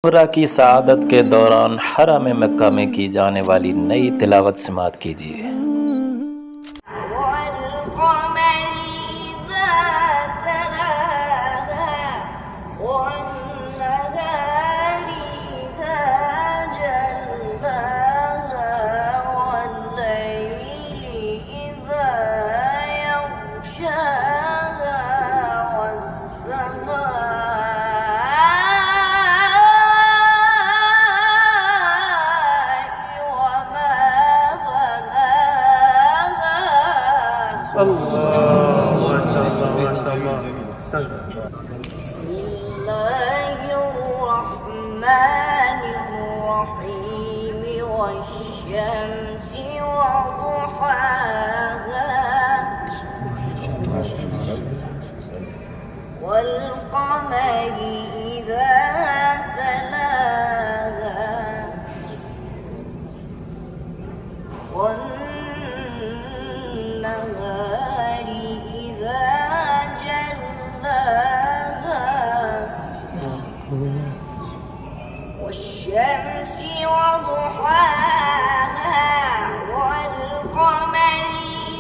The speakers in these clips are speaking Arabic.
उम्रा की सआदत के दौरान हरम मक्का में की जाने वाली नई तिलावत समात कीजिए। बिस्मिल्लाहिर्रहमानिर्रहीम वश्शम्सि वदुहाहा वल्क़मरि इज़ा तलाहा वन्नहारि इज़ा जल्लाहा والشمس وضحاها والقمر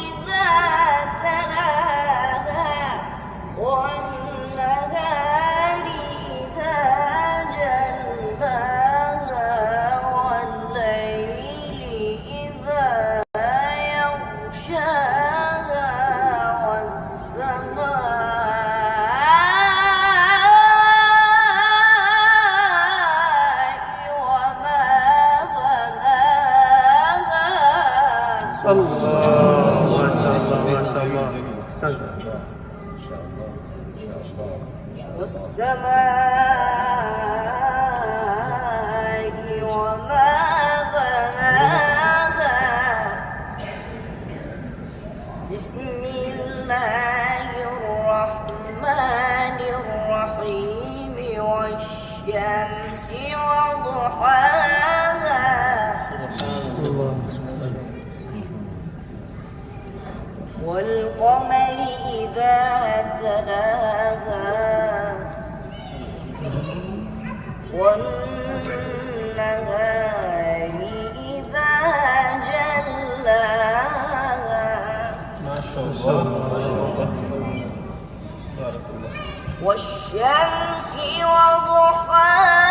إذا تلاها والنهار إذا جلاها والليل إذا يغشاها والسماء والسماء وما بناها بسم الله الرحمن الرحيم والشمس وضحاها والقمر إذا تلاها والنهار إذا جلاها والشمس وضحاها